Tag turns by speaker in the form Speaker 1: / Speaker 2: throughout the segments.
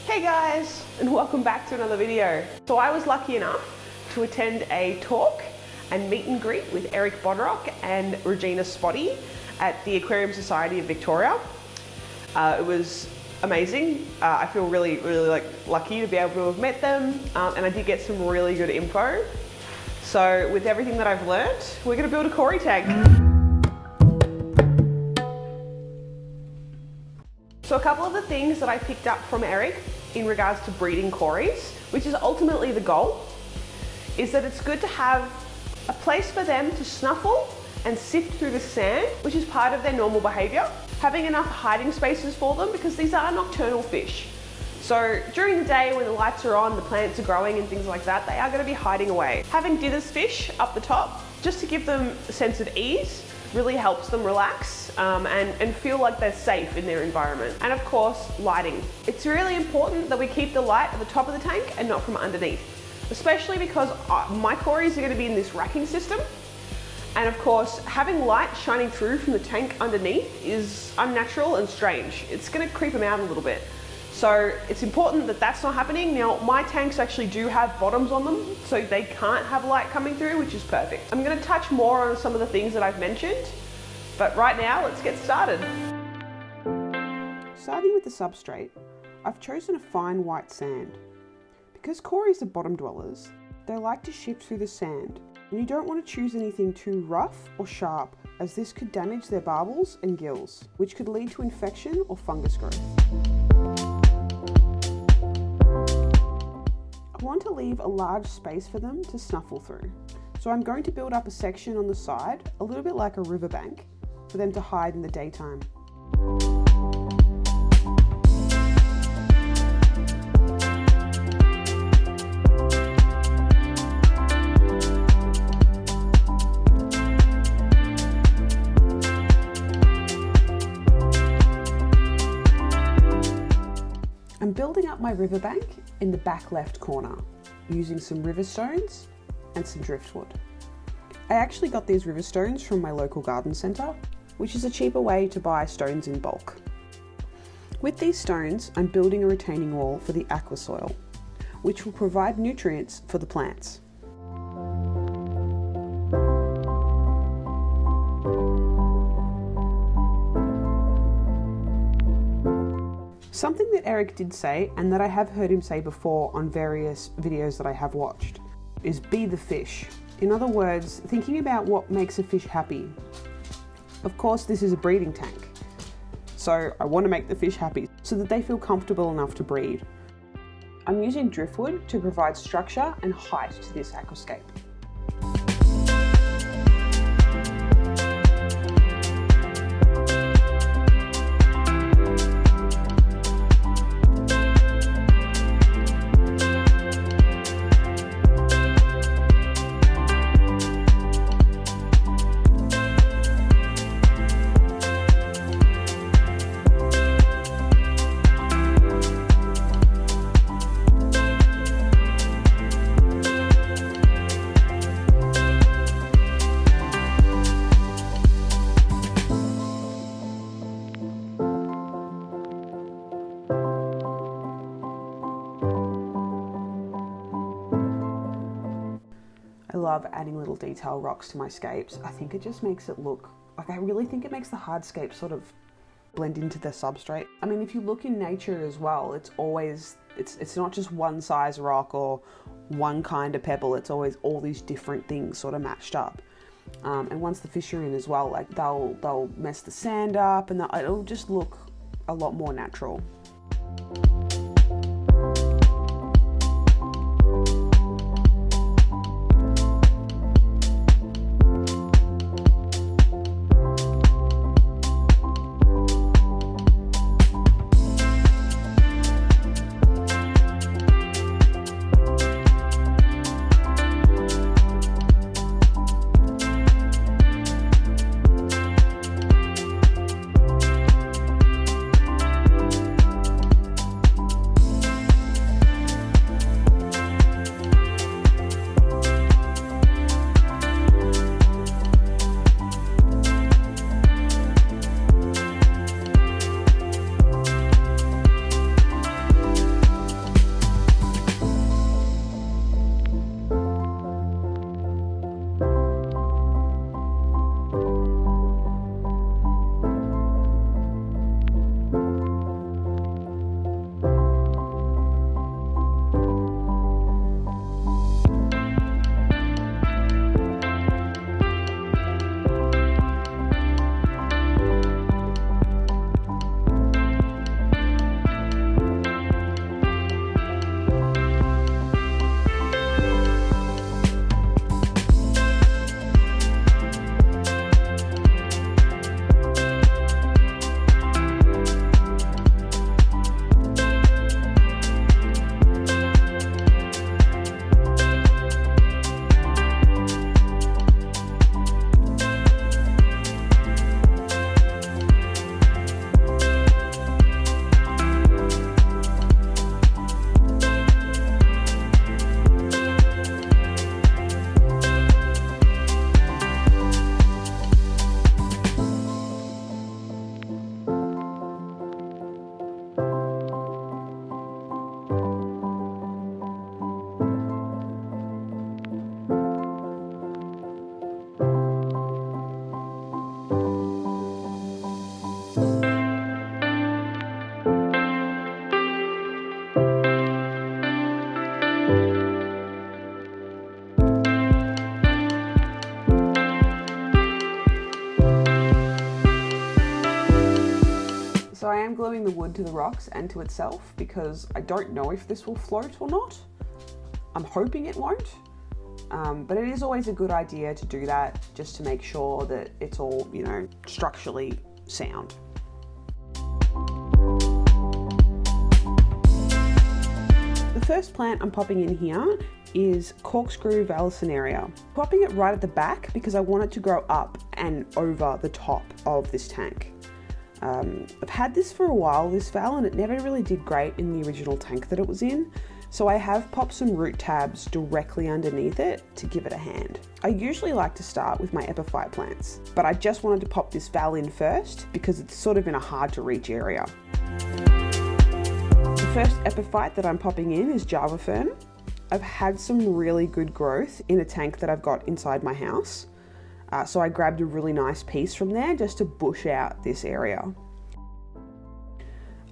Speaker 1: Hey guys, and welcome back to another video. So I was lucky enough to attend a talk and meet and greet with Eric Bodrock and Regina Spotty at the Aquarium Society of Victoria. It was amazing. I feel really lucky to be able to have met them, and I did get some really good info. So with everything that I've learned, we're going to build a Cory tank. So a couple of the things that I picked up from Eric in regards to breeding Corys, which is ultimately the goal, is that it's good to have a place for them to snuffle and sift through the sand, which is part of their normal behaviour. Having enough hiding spaces for them, because these are nocturnal fish. So during the day when the lights are on, the plants are growing and things like that, they are going to be hiding away. Having dithers fish up the top, just to give them a sense of ease, really helps them relax and feel like they're safe in their environment. And of course, lighting. It's really important that we keep the light at the top of the tank and not from underneath, especially because my Corys are going to be in this racking system. And of course, having light shining through from the tank underneath is unnatural and strange. It's going to creep them out a little bit. So it's important that that's not happening. Now, my tanks actually do have bottoms on them, so they can't have light coming through, which is perfect. I'm going to touch more on some of the things that I've mentioned, but right now, let's get started. Starting with the substrate, I've chosen a fine white sand. Because Corys are bottom dwellers, they like to shift through the sand, and you don't want to choose anything too rough or sharp, as this could damage their barbels and gills, which could lead to infection or fungus growth. I want to leave a large space for them to snuffle through. So I'm going to build up a section on the side, a little bit like a riverbank, for them to hide in the daytime. I'm building up my riverbank in the back left corner using some river stones and some driftwood. I actually got these river stones from my local garden centre, which is a cheaper way to buy stones in bulk. With these stones, I'm building a retaining wall for the aqua soil, which will provide nutrients for the plants. Something that Eric did say, and that I have heard him say before on various videos that I have watched, is be the fish. In other words, thinking about what makes a fish happy. Of course, this is a breeding tank, so I want to make the fish happy so that they feel comfortable enough to breed. I'm using driftwood to provide structure and height to this aquascape. I love adding little detail rocks to my scapes. I think it just makes it look, I really think it makes the hardscape sort of blend into the substrate. I mean, if you look in nature as well, it's always, it's not just one size rock or one kind of pebble, it's always all these different things sort of matched up. And once the fish are in as well, like they'll mess the sand up and it'll just look a lot more natural. into the rocks and to itself, because I don't know if this will float or not. I'm hoping it won't, but it is always a good idea to do that just to make sure that it's all, you know, structurally sound. The first plant I'm popping in here is Corkscrew Vallisneria. Popping it right at the back because I want it to grow up and over the top of this tank. I've had this for a while, this val, and it never really did great in the original tank that it was in. So I have popped some root tabs directly underneath it to give it a hand. I usually like to start with my epiphyte plants, but I just wanted to pop this val in first because it's sort of in a hard to reach area. The first epiphyte that I'm popping in is Java Fern. I've had some really good growth in a tank that I've got inside my house. So I grabbed a really nice piece from there just to bush out this area.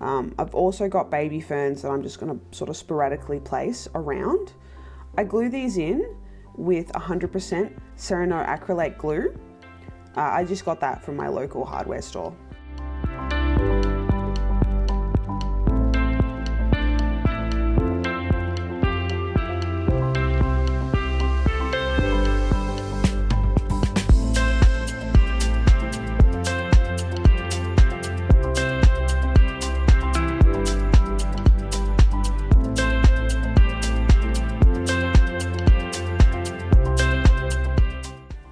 Speaker 1: I've also got baby ferns that I'm just going to sort of sporadically place around. I glue these in with 100% Serino acrylate glue. I just got that from my local hardware store.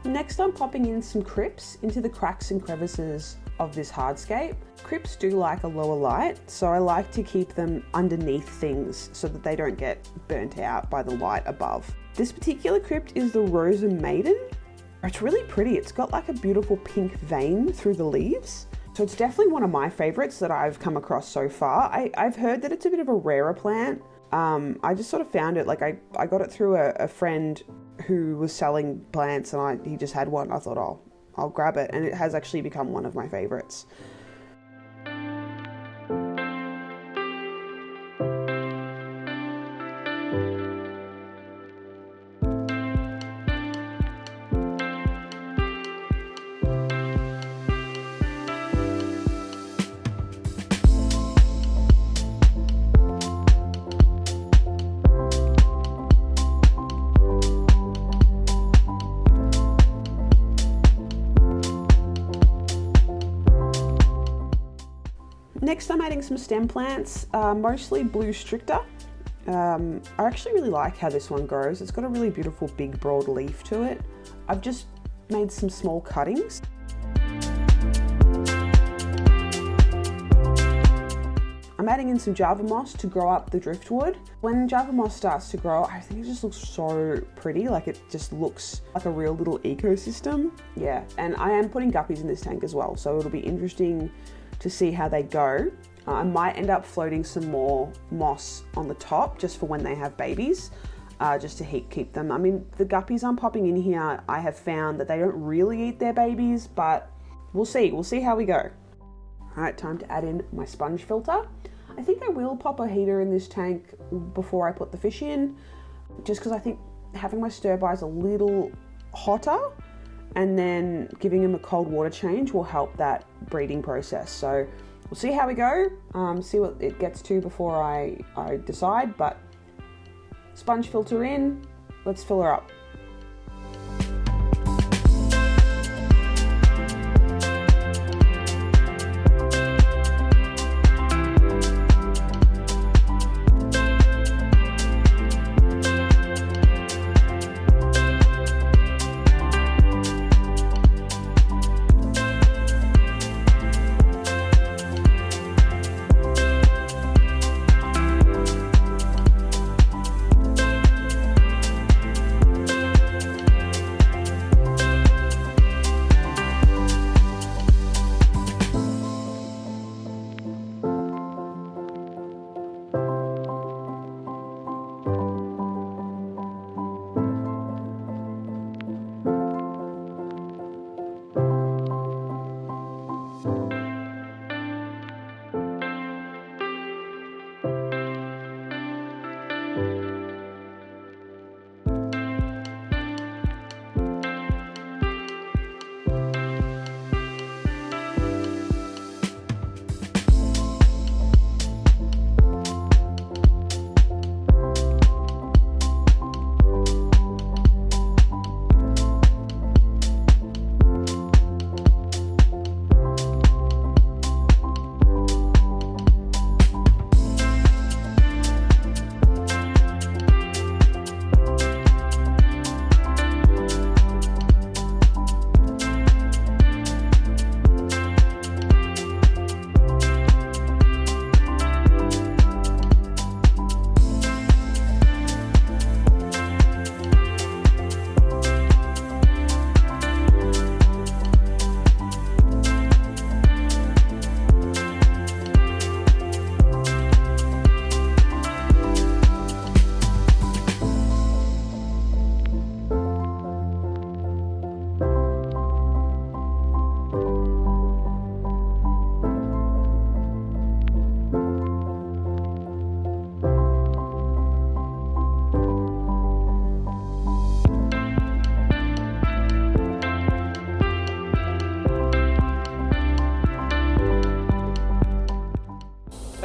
Speaker 1: Next, I'm popping in some crypts into the cracks and crevices of this hardscape. Crypts do like a lower light, so I like to keep them underneath things so that they don't get burnt out by the light above. This particular crypt is the Rosa Maiden. It's really pretty. It's got like a beautiful pink vein through the leaves. So it's definitely one of my favorites that I've come across so far. I've heard that it's a bit of a rarer plant. I just sort of found it, like I got it through a friend who was selling plants, and he just had one. I thought, oh, I'll grab it, and it has actually become one of my favorites. Next, I'm adding some stem plants, mostly Blue Stricta. I actually really like how this one grows. It's got a really beautiful big broad leaf to it. I've just made some small cuttings. I'm adding in some Java moss to grow up the driftwood. When Java moss starts to grow, I think it just looks so pretty. Like, it just looks like a real little ecosystem. Yeah, and I am putting guppies in this tank as well, so it'll be interesting to see how they go. I might end up floating some more moss on the top just for when they have babies, just to keep them. I mean, the guppies I'm popping in here, I have found that they don't really eat their babies, but we'll see how we go. All right, time to add in my sponge filter. I think I will pop a heater in this tank before I put the fish in, just because I think having my Sterbai a little hotter and then giving them a cold water change will help that breeding process. So we'll see how we go, see what it gets to before I decide, but sponge filter in, let's fill her up.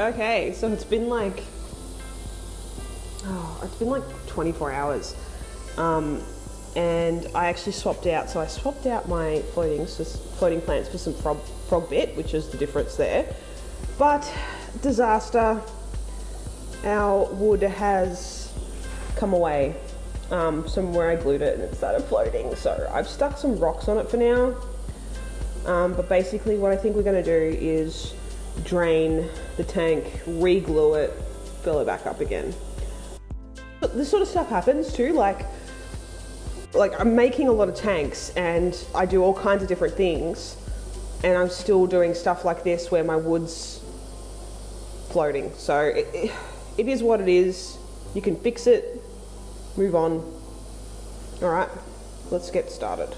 Speaker 1: Okay, so it's been like 24 hours. And I actually swapped out. So I swapped out my floating plants for some frog bit, which is the difference there. But disaster, our wood has come away from where I glued it and it started floating. So I've stuck some rocks on it for now. But basically what I think we're gonna do is drain the tank, re-glue it, fill it back up again. But this sort of stuff happens too, like I'm making a lot of tanks and I do all kinds of different things and I'm still doing stuff like this where my wood's floating. So it is what it is. You can fix it, move on. All right, let's get started.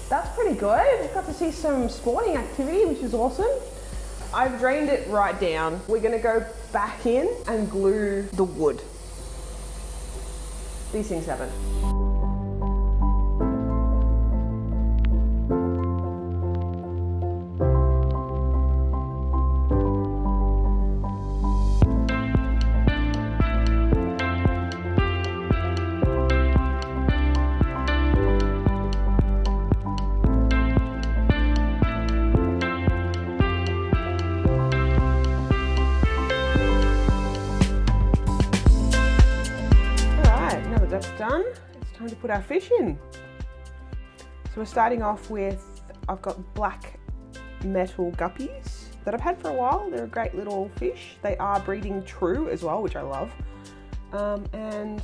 Speaker 1: That's pretty good. Got to see some sporting activity, which is awesome. I've drained it right down. We're gonna go back in and glue the wood. These things happen. That's done. It's time to put our fish in. So we're starting off with, I've got black metal guppies that I've had for a while. They're a great little fish. They are breeding true as well, which I love. And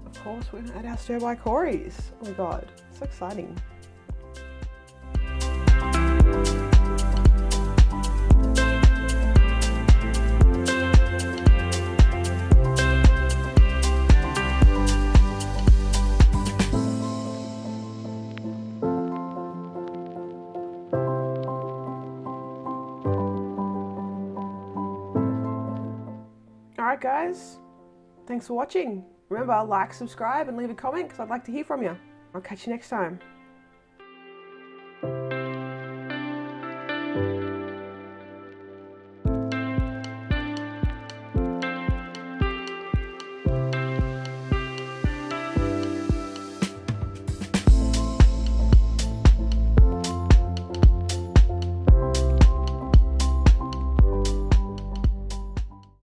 Speaker 1: of course we're gonna add our Sterbai Corys. Oh my God, so exciting. Alright guys, thanks for watching. Remember, like, subscribe and leave a comment because I'd like to hear from you. I'll catch you next time.